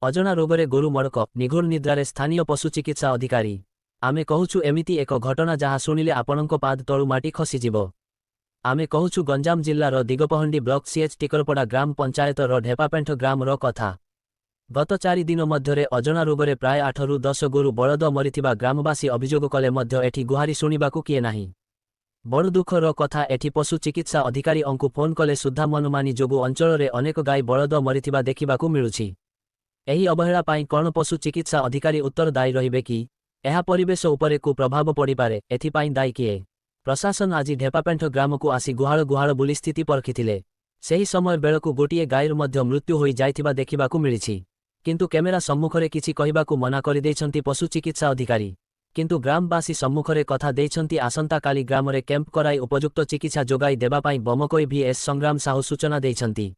अजना रोगरे गोरु मड़क निघोर निद्रारे स्थानीय पशु चिकित्सा अधिकारी आमे कहूछु एमिति एक घटना जहाँ शुणिले आपणको पाद तळु माटी खसीजिब। आमे कहूछु गंजाम जिल्लार दिगपहंडी ब्लॉक सीएच टिकरपड़ा ग्राम पंचायत ढेपापेंठ ग्राम कथा। गत 4 दिन मध्यरे अजना रोगरे प्राय 8 रु 10 गोरु बलद मरिथिबा ग्रामवासी अभियोग कले मध्य एठी गुहारी शुणिबाकू किए नाही। बड़ दुखर कथा एठी पशु चिकित्सा अधिकारी अंकु फोन कले सुद्धा मनमानी जोगु अंचल अनेक गाई बलद मरिथिबा देखिबाकू मिलुछि। एही अवहेला पाई कौन पशु चिकित्सा अधिकारी उत्तरदायी रहिबे कि एहा परिवेश उपरे कुप्रभाव पड़िपारे एथिपाई दायी किए। प्रशासन आज ढेपापेंठ ग्राम को आसी गुहाळ गुहाळ बुली स्थिति परखिथिले। सेही समय बेलकू गोटिए गाईर मध्य मृत्यु होई जाइथिबा देखिबाकू मिलिछि। किंतु कैमेरा सम्मुखरे किछि कहिबाकू मना करि दैछन्ति पशु चिकित्सा अधिकारी। किंतु ग्रामवासी सम्मुखरे कथा दैछन्ति आसंता काली ग्रामरे कैंप कराई उपयुक्त चिकित्सा जोगाई देबा पाई बमकोई VS संग्राम साहू सूचना दैछन्ति।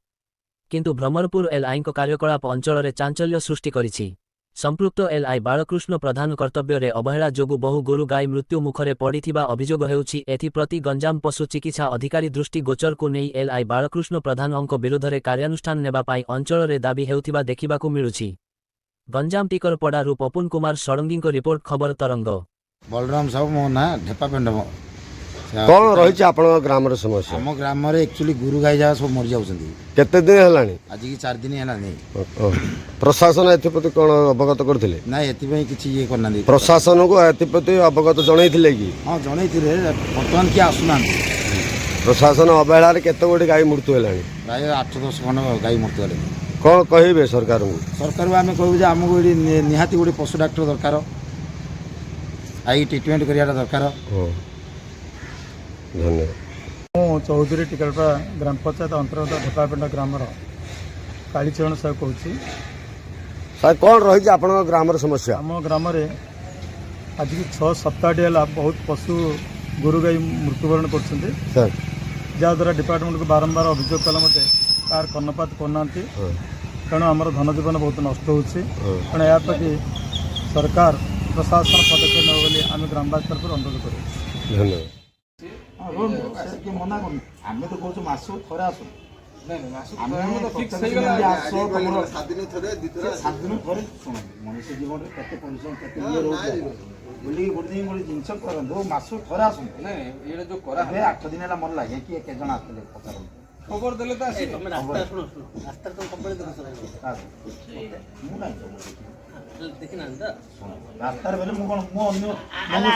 किंतु भ्रमरपुर एलआई कार्यकलाप अंचल चांचल्य सृष्टि करिछि। संपृक्त एलआई बालकृष्ण प्रधान कर्तव्य अवहेला जोगु बहु गोरु गाई मृत्यु मुखरे पड़िथिबा अभियोग हेउछि। एथिप्रति गंजाम पशु चिकित्सा अधिकारी दृष्टि गोचर को नहीं एलआई बालकृष्ण प्रधान विरुद्धरे कार्यानुष्ठान नेबा पाई अंचल दाबी हेउथिबा देखिबाकू मिलुछि। गंजाम टिकरपड़ारू पपुन कुमार षडंगी रिपोर्ट खबर तरंग। बलराम साहू मो ना ढेपापेंड कौन रही आप ग्राम समस्या? आम ग्राम एक्चुअली गुरु गाई जहाँ सब मरी जाऊँगी केते दिन है? आज की 4 दिन है। प्रशासन एप्रति कौन अवगत करते? ना एपाई किसी ये करना प्रशासन को एप्रति अवगत जन कि? हाँ जन बर्तमान किए आसुना। प्रशासन अवहेलार केते गोटे गाई मृत्यु है? प्राय 8-10 खंड गाई मृत्यु है। कौन कहे सरकार को? सरकार को आम कहूँ आमको ये निहाती गोटे पशु डाक्टर दरकार आई ट्रिटमेंट कराया दरकार। धन्यवाद। मु चौधरी टिकरपड़ा ग्राम पंचायत अंतर्गत ढेपापेंठ ग्राम कालीचरण साहू कहूँ। सर कौन रही आप ग्राम समस्या? आम ग्राम आज की 6 सप्ताह है बहुत पशु गोरु गाई मृत्युवरण कर जहाद्वारा डिपार्टमेंट को बारंबार अभियोग कले तार कर्णपात करना तेणु आमर धन जीवन बहुत नष्ट होने या प्रति सरकार प्रशासन पदक्षेप ने बोली आम ग्रामवासी तरफ अनुरोध कर। धन्यवाद। मना कर आम तो कहूँ मस थे आस मनुष्य जीवन में परिश्रम बोलिए गोटे गोटे जिनस करूँ मस थे आस 8 दिन है मन लगे किए के जन आसते पचार खबर देले रास्तार बेले मु कोन मु अन्य